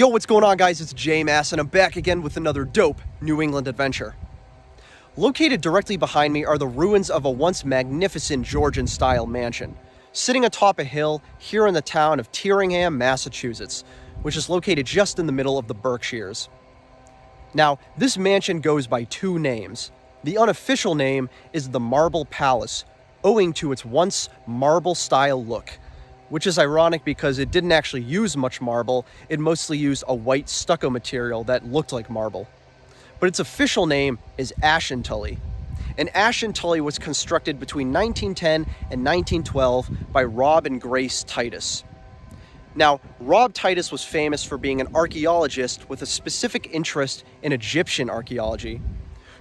Yo, what's going on, guys? It's J-Mass, and I'm back again with another dope New England adventure. Located directly behind me are the ruins of a once magnificent Georgian-style mansion, sitting atop a hill here in the town of Tyringham, Massachusetts, which is located just in the middle of the Berkshires. Now, this mansion goes by two names. The unofficial name is the Marble Palace, owing to its once marble-style look, which is ironic because it didn't actually use much marble. It mostly used a white stucco material that looked like marble. But its official name is Ashintully. And Ashintully was constructed between 1910 and 1912 by Robb and Grace Tytus. Now, Robb Tytus was famous for being an archaeologist with a specific interest in Egyptian archaeology.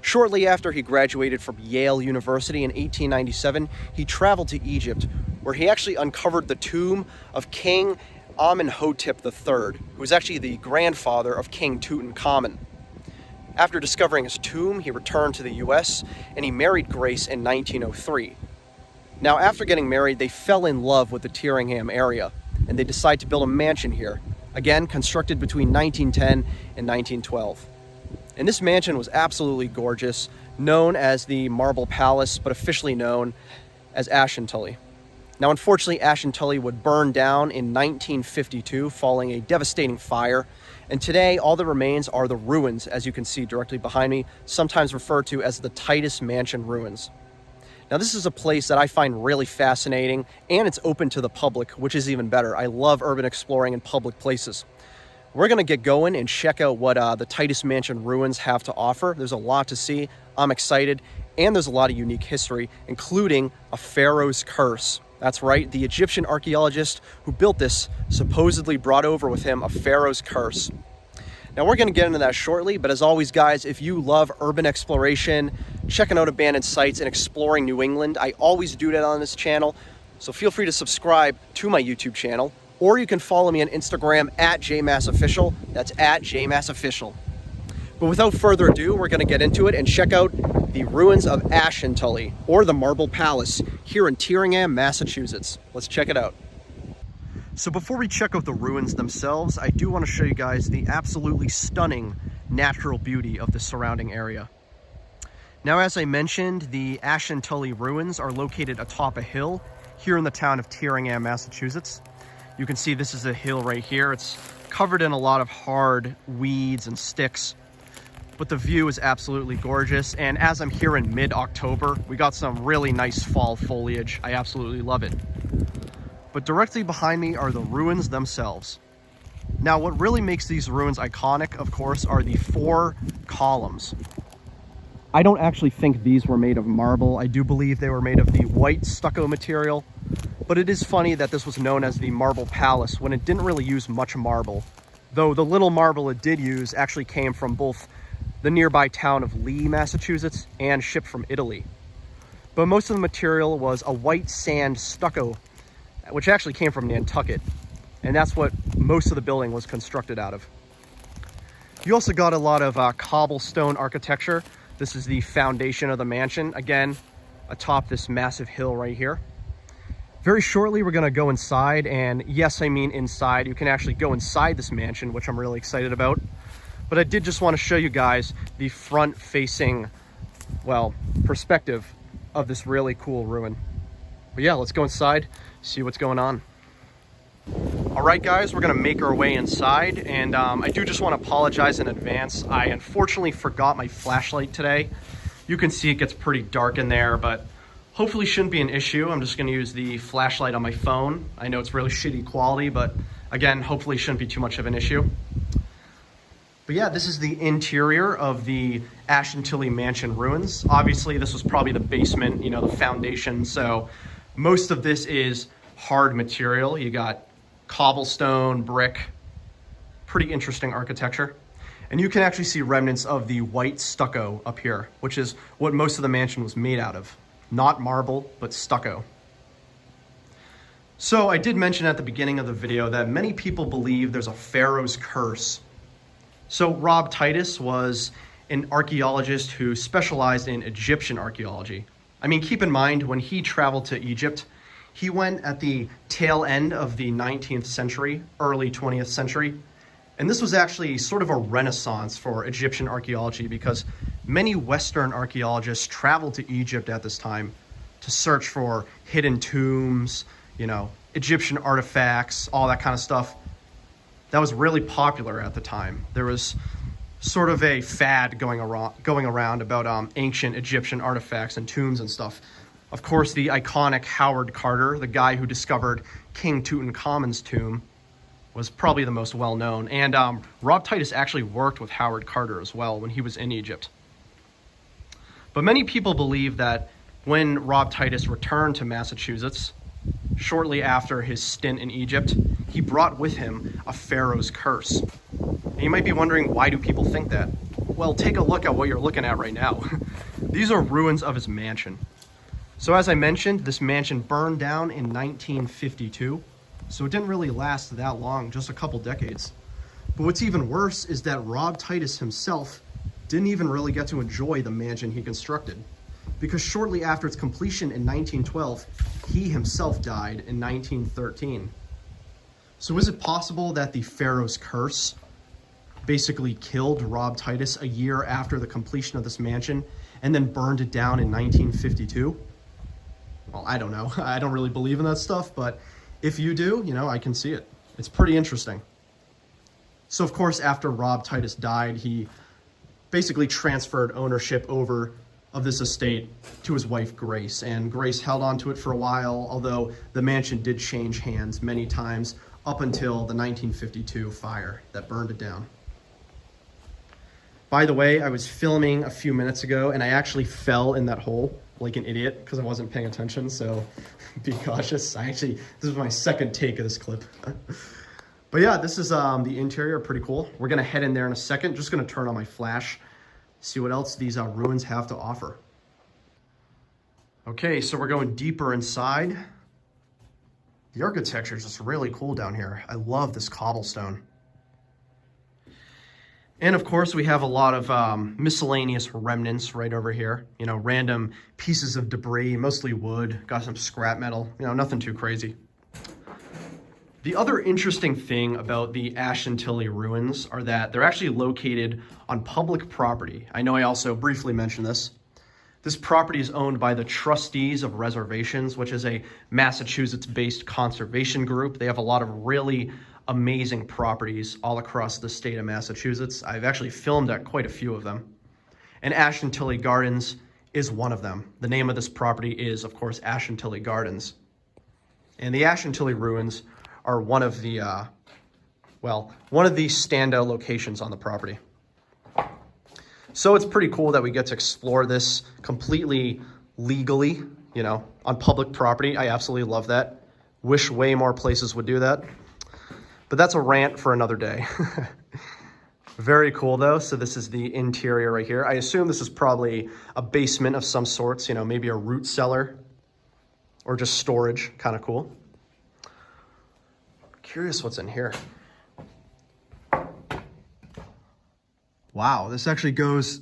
Shortly after he graduated from Yale University in 1897, he traveled to Egypt, where he actually uncovered the tomb of King Amenhotep III, who was actually the grandfather of King Tutankhamun. After discovering his tomb, he returned to the US and he married Grace in 1903. Now, after getting married, they fell in love with the Tyringham area, and they decided to build a mansion here, again constructed between 1910 and 1912. And this mansion was absolutely gorgeous, known as the Marble Palace, but officially known as Ashintully. Now, unfortunately, Ashintully would burn down in 1952, following a devastating fire. And today, all that remains are the ruins, as you can see directly behind me, sometimes referred to as the Tytus Mansion Ruins. Now, this is a place that I find really fascinating, and it's open to the public, which is even better. I love urban exploring in public places. We're going to get going and check out what the Tytus Mansion Ruins have to offer. There's a lot to see. I'm excited, and there's a lot of unique history, including a pharaoh's curse. That's right, the Egyptian archaeologist who built this supposedly brought over with him a pharaoh's curse. Now, we're going to get into that shortly, but as always, guys, if you love urban exploration, checking out abandoned sites, and exploring New England, I always do that on this channel, so feel free to subscribe to my YouTube channel, or you can follow me on Instagram at JMassOfficial. That's at JMassOfficial. But without further ado, we're going to get into it and check out the ruins of Ashintully, or the Marble Palace, here in Tyringham, Massachusetts. Let's check it out. So before we check out the ruins themselves, I do want to show you guys the absolutely stunning natural beauty of the surrounding area. Now, as I mentioned, the Ashintully ruins are located atop a hill here in the town of Tyringham, Massachusetts. You can see this is a hill right here. It's covered in a lot of hard weeds and sticks, but the view is absolutely gorgeous. And as I'm here in mid-October, we got some really nice fall foliage. I absolutely love it. But directly behind me are the ruins themselves. Now, what really makes these ruins iconic, of course, are the four columns. I don't actually think these were made of marble. I do believe they were made of the white stucco material, but it is funny that this was known as the Marble Palace when it didn't really use much marble, though the little marble it did use actually came from both the nearby town of Lee, Massachusetts, and shipped from Italy. But most of the material was a white sand stucco, which actually came from Nantucket, and that's what most of the building was constructed out of. You also got a lot of cobblestone architecture. This is the foundation of the mansion, again, atop this massive hill right here. Very shortly, we're gonna go inside, and yes, I mean inside. You can actually go inside this mansion, which I'm really excited about. But I did just want to show you guys the front-facing, well, perspective of this really cool ruin. But yeah, let's go inside, see what's going on. All right, guys, we're gonna make our way inside, and I do just want to apologize in advance. I unfortunately forgot my flashlight today. You can see it gets pretty dark in there, but hopefully shouldn't be an issue. I'm just gonna use the flashlight on my phone. I know it's really shitty quality, but again, hopefully shouldn't be too much of an issue. But yeah, this is the interior of the Ashintully Mansion Ruins. Obviously, this was probably the basement, you know, the foundation, so most of this is hard material. You got cobblestone, brick, pretty interesting architecture. And you can actually see remnants of the white stucco up here, which is what most of the mansion was made out of. Not marble, but stucco. So I did mention at the beginning of the video that many people believe there's a pharaoh's curse. So Robb Tytus was an archaeologist who specialized in Egyptian archaeology. I mean, keep in mind, when he traveled to Egypt, he went at the tail end of the 19th century, early 20th century, And this was actually sort of a renaissance for Egyptian archaeology because many Western archaeologists traveled to Egypt at this time to search for hidden tombs, you know, Egyptian artifacts, all that kind of stuff. That was really popular at the time. There was sort of a fad going around about ancient Egyptian artifacts and tombs and stuff. Of course, the iconic Howard Carter, the guy who discovered King Tutankhamun's tomb, was probably the most well-known. And Robb Tytus actually worked with Howard Carter as well when he was in Egypt. But many people believe that when Robb Tytus returned to Massachusetts, shortly after his stint in Egypt, he brought with him a pharaoh's curse. And you might be wondering, why do people think that? Well, take a look at what you're looking at right now. These are ruins of his mansion. So as I mentioned, this mansion burned down in 1952. So it didn't really last that long, just a couple decades. But what's even worse is that Robb Tytus himself didn't even really get to enjoy the mansion he constructed, because shortly after its completion in 1912, he himself died in 1913. So is it possible that the Pharaoh's curse basically killed Robb Tytus a year after the completion of this mansion and then burned it down in 1952? Well, I don't know. I don't really believe in that stuff, but if you do, you know, I can see it. It's pretty interesting. So of course, after Robb Tytus died, he basically transferred ownership over of this estate to his wife, Grace. And Grace held on to it for a while, although the mansion did change hands many times up until the 1952 fire that burned it down. By the way, I was filming a few minutes ago and I actually fell in that hole like an idiot because I wasn't paying attention, so be cautious. This is my second take of this clip. But yeah, this is the interior, pretty cool. We're gonna head in there in a second. Just gonna turn on my flash, see what else these ruins have to offer. Okay, so we're going deeper inside. The architecture is just really cool down here. I love this cobblestone. And of course, we have a lot of miscellaneous remnants right over here. You know, random pieces of debris, mostly wood, got some scrap metal, you know, nothing too crazy. The other interesting thing about the Ashintully ruins are that they're actually located on public property. I know I also briefly mentioned this. This property is owned by the Trustees of Reservations, which is a Massachusetts-based conservation group. They have a lot of really amazing properties all across the state of Massachusetts. I've actually filmed at quite a few of them. And Ashintully Gardens is one of them. The name of this property is, of course, Ashintully Gardens. And the Ashintully ruins are one of the standout locations on the property. So it's pretty cool that we get to explore this completely legally, you know, on public property. I absolutely love that. Wish way more places would do that. But that's a rant for another day. Very cool though. So this is the interior right here. I assume this is probably a basement of some sorts, you know, maybe a root cellar or just storage. Kind of cool. Curious what's in here. Wow, this actually goes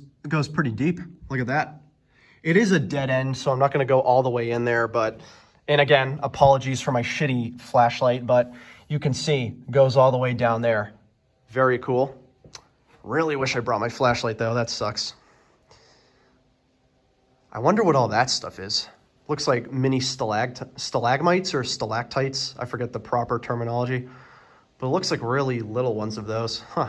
pretty deep. Look at that. It is a dead end, so I'm not going to go all the way in there, but, and again, apologies for my shitty flashlight, but you can see it goes all the way down there. Very cool. Really wish I brought my flashlight though. That sucks. I wonder what all that stuff is. Looks like mini stalagmites or stalactites. I forget the proper terminology, but it looks like really little ones of those. Huh.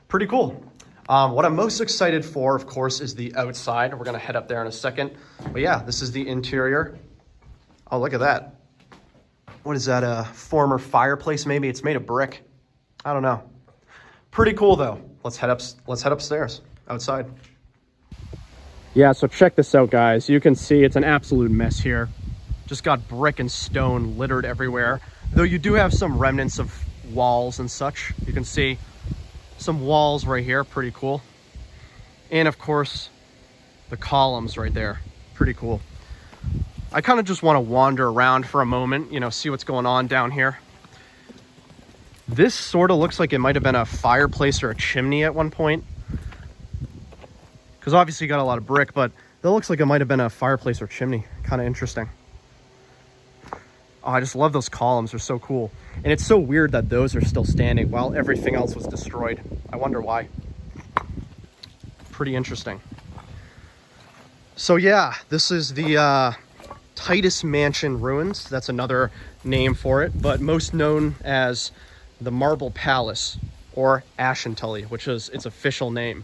Pretty cool. What I'm most excited for, of course, is the outside. We're gonna head up there in a second. But yeah, this is the interior. Oh, look at that. What is that, a former fireplace maybe? It's made of brick. I don't know. Pretty cool though. Let's head upstairs, outside. Yeah, so check this out, guys. You can see it's an absolute mess here. Just got brick and stone littered everywhere. Though you do have some remnants of walls and such. You can see some walls right here, pretty cool. And of course, the columns right there, pretty cool. I kind of just want to wander around for a moment, you know, see what's going on down here. This sort of looks like it might have been a fireplace or a chimney at one point. Because obviously you got a lot of brick, but that looks like it might have been a fireplace or chimney. Kind of interesting. Oh, I just love those columns. They're so cool. And it's so weird that those are still standing while everything else was destroyed. I wonder why. Pretty interesting. So yeah, this is the Tytus Mansion Ruins. That's another name for it, but most known as the Marble Palace, or Ashintully, which is its official name.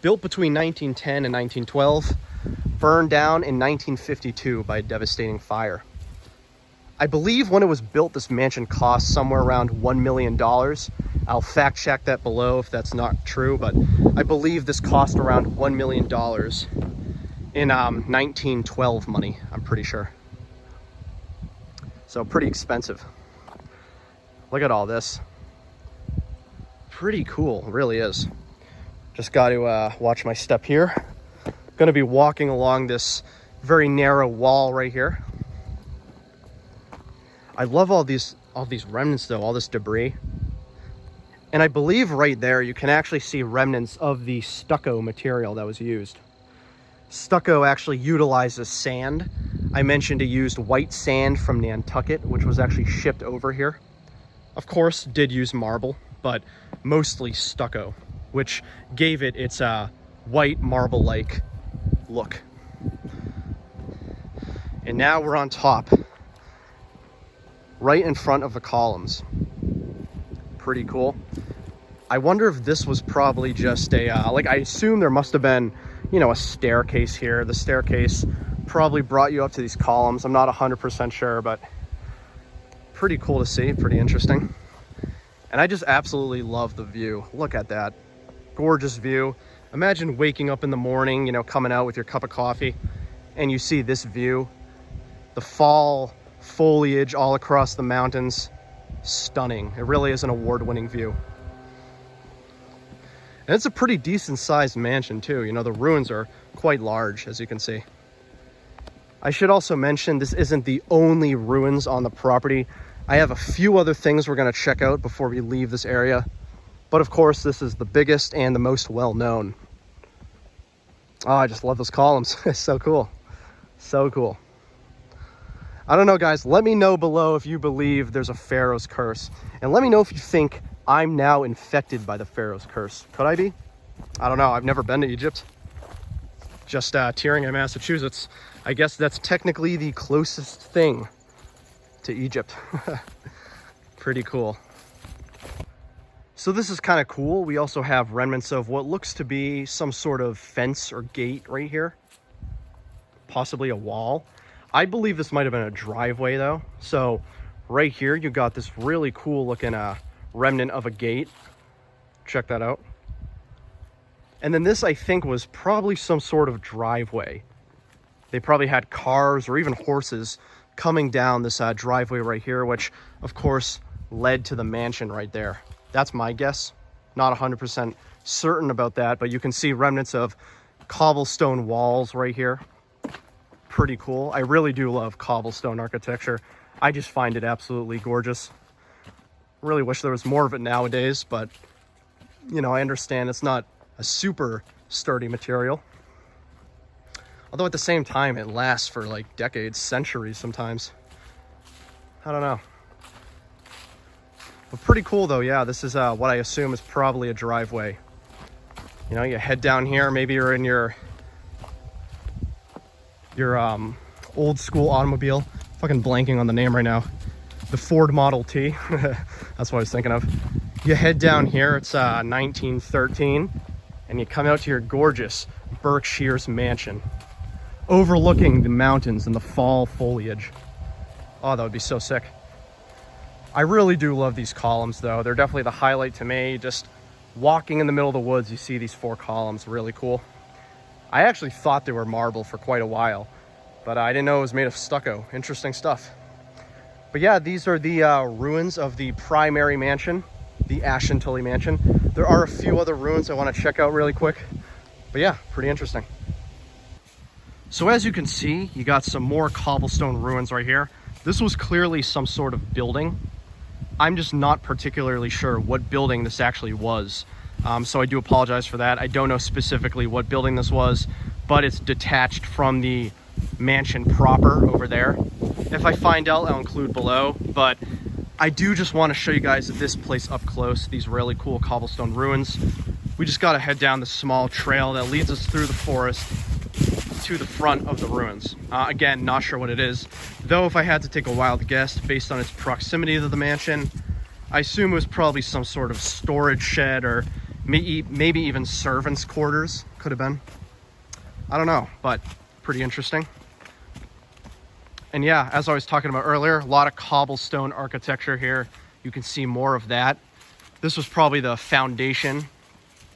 Built between 1910 and 1912, burned down in 1952 by a devastating fire. I believe when it was built, this mansion cost somewhere around $1 million. I'll fact check that below if that's not true, but I believe this cost around $1 million in 1912 money, I'm pretty sure. So pretty expensive. Look at all this. Pretty cool, it really is. Just got to watch my step here. Going to be walking along this very narrow wall right here. I love all these remnants though, all this debris. And I believe right there you can actually see remnants of the stucco material that was used. Stucco actually utilizes sand. I mentioned it used white sand from Nantucket, which was actually shipped over here. Of course, did use marble, but mostly stucco, which gave it its white marble-like look. And now we're on top, right in front of the columns. Pretty cool. I wonder if this was probably just a, like, I assume there must have been, you know, a staircase here. The staircase probably brought you up to these columns. I'm not 100% sure, but pretty cool to see, pretty interesting. And I just absolutely love the view. Look at that. Gorgeous view. Imagine waking up in the morning, you know, coming out with your cup of coffee, and you see this view. The fall foliage all across the mountains. Stunning. It really is an award-winning view. And it's a pretty decent sized mansion too. You know, the ruins are quite large, as you can see. I should also mention this isn't the only ruins on the property. I have a few other things we're going to check out before we leave this area. But of course, this is the biggest and the most well-known. Oh, I just love those columns. It's so cool. So cool. I don't know, guys. Let me know below if you believe there's a Pharaoh's curse. And let me know if you think I'm now infected by the Pharaoh's curse. Could I be? I don't know. I've never been to Egypt. Just Tyringham, Massachusetts. I guess that's technically the closest thing to Egypt. Pretty cool. So this is kind of cool. We also have remnants of what looks to be some sort of fence or gate right here. Possibly a wall. I believe this might have been a driveway though. So right here, you got this really cool looking remnant of a gate. Check that out. And then this, I think, was probably some sort of driveway. They probably had cars or even horses coming down this driveway right here, which of course led to the mansion right there. That's my guess. Not 100% certain about that, but you can see remnants of cobblestone walls right here. Pretty cool. I really do love cobblestone architecture. I just find it absolutely gorgeous. Really wish there was more of it nowadays, but you know, I understand it's not a super sturdy material. Although at the same time, it lasts for like decades, centuries sometimes. I don't know. But pretty cool though, yeah. This is what I assume is probably a driveway. You know, you head down here, maybe you're in your old school automobile. Fucking blanking on the name right now. The Ford Model T. That's what I was thinking of. You head down here, it's 1913, and you come out to your gorgeous Berkshires mansion, overlooking the mountains and the fall foliage. Oh, that would be so sick. I really do love these columns though. They're definitely the highlight to me. Just walking in the middle of the woods, you see these 4 columns, really cool. I actually thought they were marble for quite a while, but I didn't know it was made of stucco. Interesting stuff. But yeah, these are the ruins of the primary mansion, the Ashintully Mansion. There are a few other ruins I want to check out really quick. But yeah, pretty interesting. So as you can see, you got some more cobblestone ruins right here. This was clearly some sort of building. I'm just not particularly sure what building this actually was. So I do apologize for that. I don't know specifically what building this was, but it's detached from the mansion proper over there. If I find out, I'll include below, but I do just want to show you guys this place up close, these really cool cobblestone ruins. We just got to head down the small trail that leads us through the forest to the front of the ruins. Again, not sure what it is, though if I had to take a wild guess based on its proximity to the mansion, I assume it was probably some sort of storage shed or maybe even servants' quarters. Could have been. I don't know, but pretty interesting. And yeah, as I was talking about earlier, a lot of cobblestone architecture here. You can see more of that. This was probably the foundation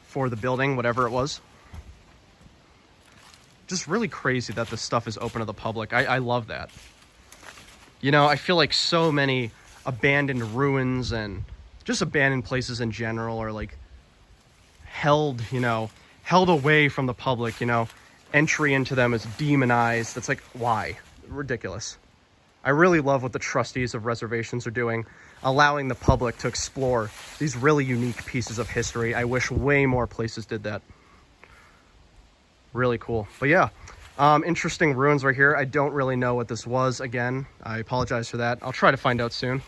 for the building, whatever it was. Just really crazy that this stuff is open to the public. I love that. You know, I feel like so many abandoned ruins and just abandoned places in general are like held away from the public, you know. Entry into them is demonized. It's like, why? Ridiculous. I really love what the Trustees of Reservations are doing, allowing the public to explore these really unique pieces of history. I wish way more places did that. Really cool. But yeah, interesting ruins right here. I don't really know what this was. Again, I apologize for that. I'll try to find out soon.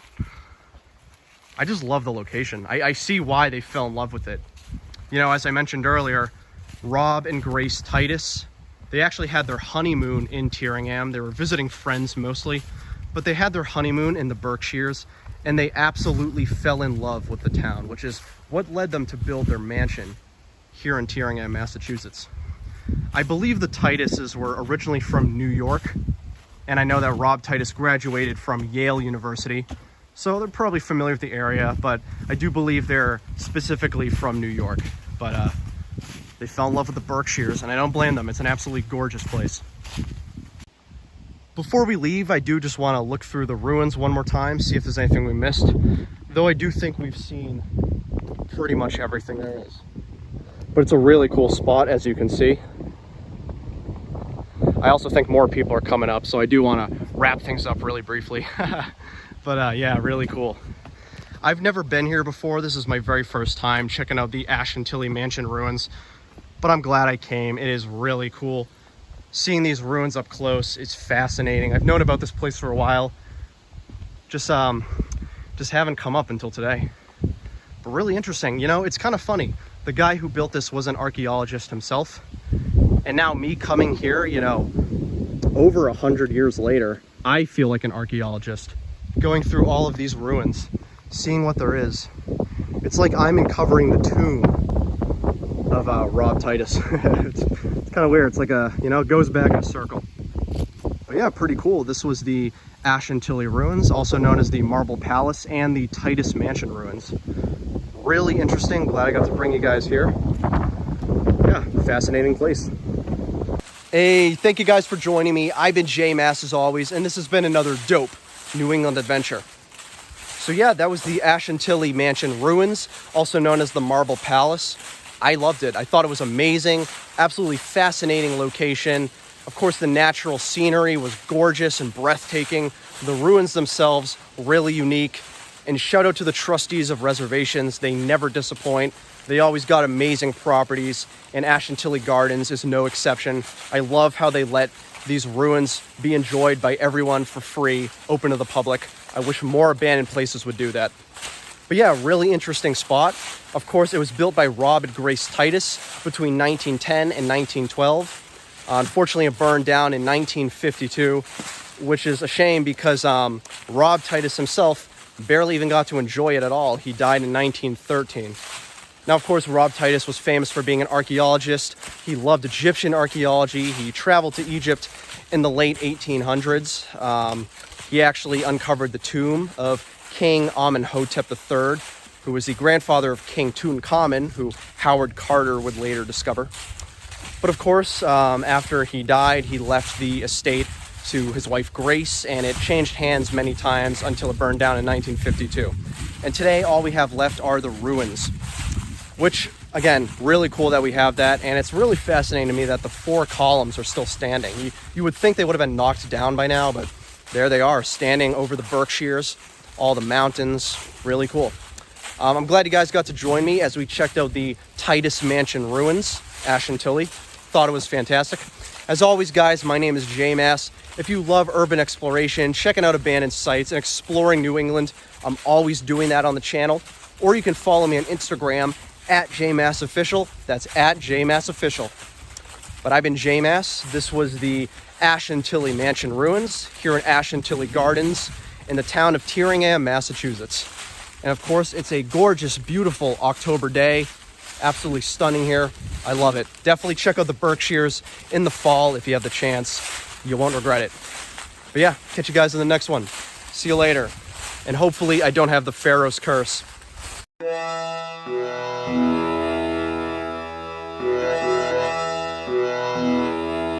I just love the location. I see why they fell in love with it. You know, as I mentioned earlier, Robb and Grace Tytus, they actually had their honeymoon in Tyringham. They were visiting friends mostly, but they had their honeymoon in the Berkshires, and they absolutely fell in love with the town, which is what led them to build their mansion here in Tyringham, Massachusetts. I believe the Tytuses were originally from New York, and I know that Robb Tytus graduated from Yale University, so they're probably familiar with the area, but I do believe they're specifically from New York. But they fell in love with the Berkshires, and I don't blame them. It's an absolutely gorgeous place. Before we leave, I do just want to look through the ruins one more time, see if there's anything we missed, though I do think we've seen pretty much everything there is. But it's a really cool spot, as you can see. I also think more people are coming up, so I do want to wrap things up really briefly. But yeah, really cool. I've never been here before. This is my very first time checking out the Ashintully Mansion Ruins, but I'm glad I came. It is really cool. Seeing these ruins up close is fascinating. I've known about this place for a while. Just haven't come up until today. But really interesting. You know, it's kind of funny. The guy who built this was an archaeologist himself. And now me coming here, you know, over 100 years later, I feel like an archaeologist going through all of these ruins, seeing what there is. It's like I'm uncovering the tomb of Robb Tytus. It's kind of weird. It's like a, you know, it goes back in a circle. But yeah, pretty cool. This was the Ashintully Ruins, also known as the Marble Palace and the Tytus Mansion Ruins. Really interesting. Glad I got to bring you guys here. Yeah, fascinating place. Hey, thank you guys for joining me. I've been J Mass as always, and this has been another dope New England adventure. So yeah, that was the Ashintully Mansion Ruins, also known as the Marble Palace. I loved it. I thought it was amazing. Absolutely fascinating location. Of course, the natural scenery was gorgeous and breathtaking. The ruins themselves, really unique. And shout out to the Trustees of Reservations. They never disappoint. They always got amazing properties, and Ashintully Gardens is no exception. I love how they let these ruins be enjoyed by everyone for free, open to the public. I wish more abandoned places would do that. But yeah, really interesting spot. Of course, it was built by Robb and Grace Tytus between 1910 and 1912. Unfortunately, it burned down in 1952, which is a shame because Robb Tytus himself barely even got to enjoy it at all. He died in 1913. Now, of course, Robb Tytus was famous for being an archaeologist. He loved Egyptian archaeology. He traveled to Egypt in the late 1800s. He actually uncovered the tomb of King Amenhotep III, who was the grandfather of King Tutankhamun, who Howard Carter would later discover. But of course, after he died, he left the estate to his wife Grace, and it changed hands many times until it burned down in 1952. And today, all we have left are the ruins, which, again, really cool that we have that. And it's really fascinating to me that the 4 columns are still standing. You would think they would have been knocked down by now, but there they are, standing over the Berkshires, all the mountains. Really cool. I'm glad you guys got to join me as we checked out the Tytus Mansion Ruins, Ashintully. thought it was fantastic. As always, guys, my name is J Mass. If you love urban exploration, checking out abandoned sites, and exploring New England, I'm always doing that on the channel. Or you can follow me on Instagram at JMassOfficial. That's at JMassOfficial. But I've been J Mass. This was the Ashintully Mansion Ruins here in Ashintully Gardens in the town of Tyringham, Massachusetts. And of course, it's a gorgeous, beautiful October day. Absolutely stunning here. I love it. Definitely check out the Berkshires in the fall if you have the chance. You won't regret it. But yeah, catch you guys in the next one. See you later. And hopefully I don't have the Pharaoh's curse.